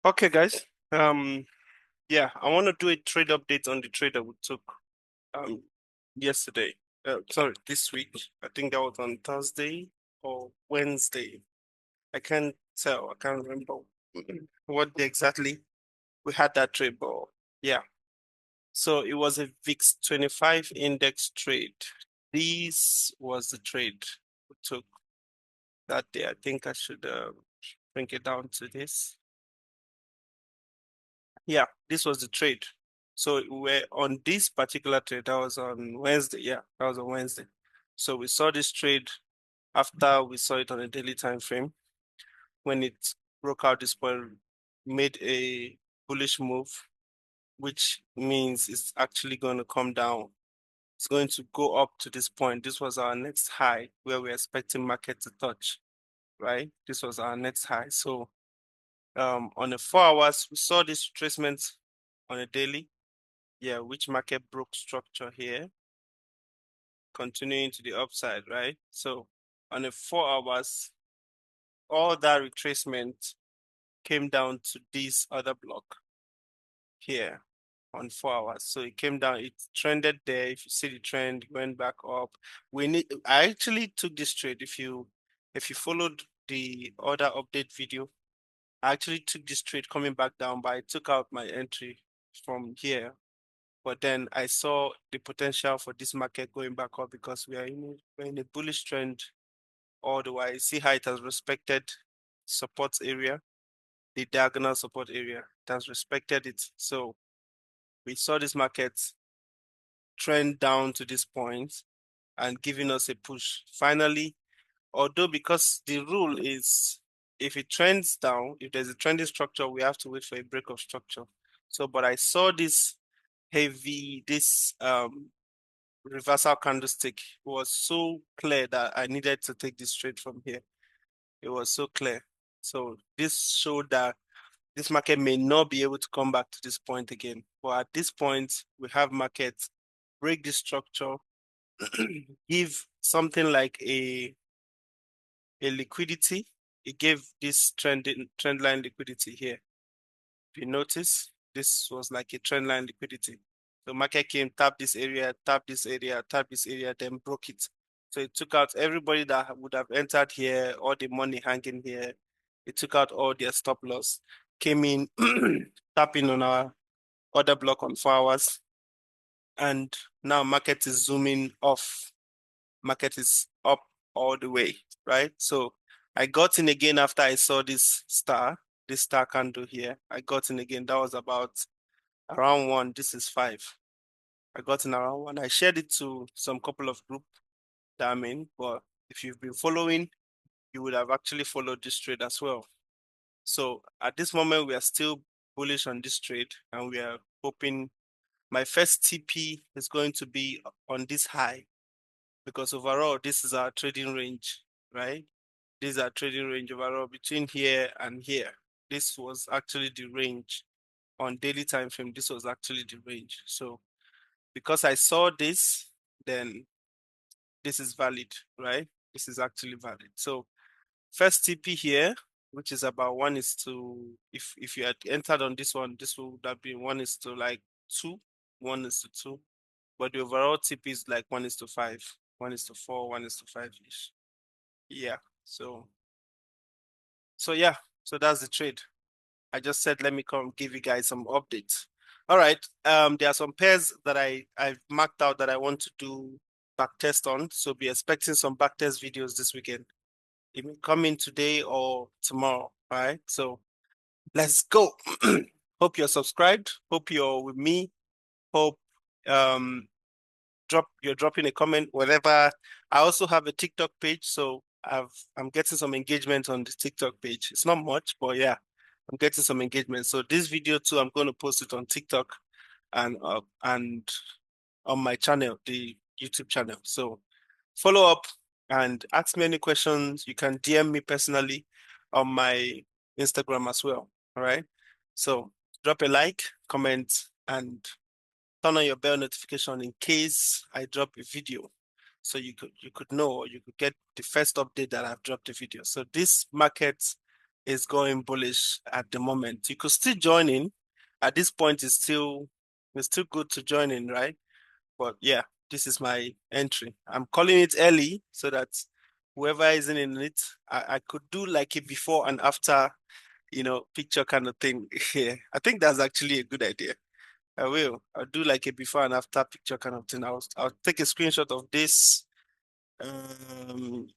Okay, guys. Yeah, I want to do a trade update on the trade that we took um yesterday. Sorry, this week. I think that was on Thursday or Wednesday. I can't tell. I can't remember what day exactly we had that trade, but yeah. So it was a VIX 25 index trade. This was the trade we took that day. I think I should bring it down to this. Yeah, this was the trade. So we're on this particular trade. That was on Wednesday. Yeah, that was on Wednesday. So we saw this trade after we saw it on a daily time frame. When it broke out this point, made a bullish move, which means it's actually going to come down. It's going to go up to this point. This was our next high where we're expecting market to touch, right? This was our next high. So on the 4 hours, we saw this retracement on a daily. Yeah, which market broke structure here, continuing to the upside, right? So on the 4 hours, all that retracement came down to this other block here on 4 hours. So it came down, it trended there. If you see the trend, went back up. I actually took this trade. If you followed the other update video, I actually took this trade coming back down, but I took out my entry from here. But then I saw the potential for this market going back up because we're in a bullish trend all the way. See how it has respected support area, the diagonal support area. It has respected it. So we saw this market trend down to this point and giving us a push. Finally, although because the rule is if it trends down, if there's a trending structure, we have to wait for a break of structure. So, but I saw this reversal candlestick was so clear that I needed to take this trade from here. It was so clear. So this showed that this market may not be able to come back to this point again. But at this point, we have markets break this structure, give something like a liquidity. It gave this trend line liquidity here. If you notice, this was like a trend line liquidity. The market came, tapped this area, tapped this area, tapped this area, then broke it. So it took out everybody that would have entered here, all the money hanging here. It took out all their stop loss, came in, tapping on our order block on 4 hours. And now market is zooming off. Market is up all the way, right? So I got in again after I saw this star candle here. I got in again. That was about around 1. This is 5. I got in around 1. I shared it to some couple of group that I'm in, but if you've been following, you would have actually followed this trade as well. So at this moment, we are still bullish on this trade and we are hoping my first TP is going to be on this high because overall, this is our trading range, right? This is our trading range overall between here and here. This was actually the range on daily time frame. This was actually the range. So because I saw this, then this is valid, right? This is actually valid. So first TP here, which is about 1 is to, if you had entered on this one, this would have been 1 is to like 2, 1 is to 2. But the overall TP is like 1 is to 5, 1 is to 4, 1 is to 5-ish. Yeah. So yeah, so that's the trade. I just said let me come give you guys some updates. All right. There are some pairs that I've marked out that I want to do back test on. So be expecting some back test videos this weekend. It may come in today or tomorrow. All right. So let's go. Hope you're subscribed. Hope you're with me. Hope um you're dropping a comment, whatever. I also have a TikTok page, so I'm getting some engagement on the TikTok page. It's not much, but yeah, I'm getting some engagement. So this video too, I'm going to post it on TikTok and on my channel, the YouTube channel. So follow up and ask me any questions. You can DM me personally on my Instagram as well. All right. So drop a like, comment, and turn on your bell notification in case I drop a video. So you could know or you could get the first update that I've dropped a video. So this market is going bullish at the moment. You could still join in. At this point, it's still good to join in, right? But yeah, this is my entry. I'm calling it early so that whoever isn't in it, I could do like a before and after, picture kind of thing. Yeah, I think that's actually a good idea. I will. I'll do like a before and after picture kind of thing. I'll take a screenshot of this.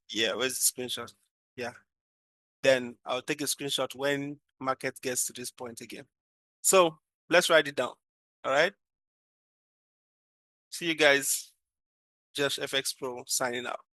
Yeah, where's the screenshot? Yeah. Then I'll take a screenshot when market gets to this point again. So let's write it down. All right. See you guys. Just FX Pro signing out.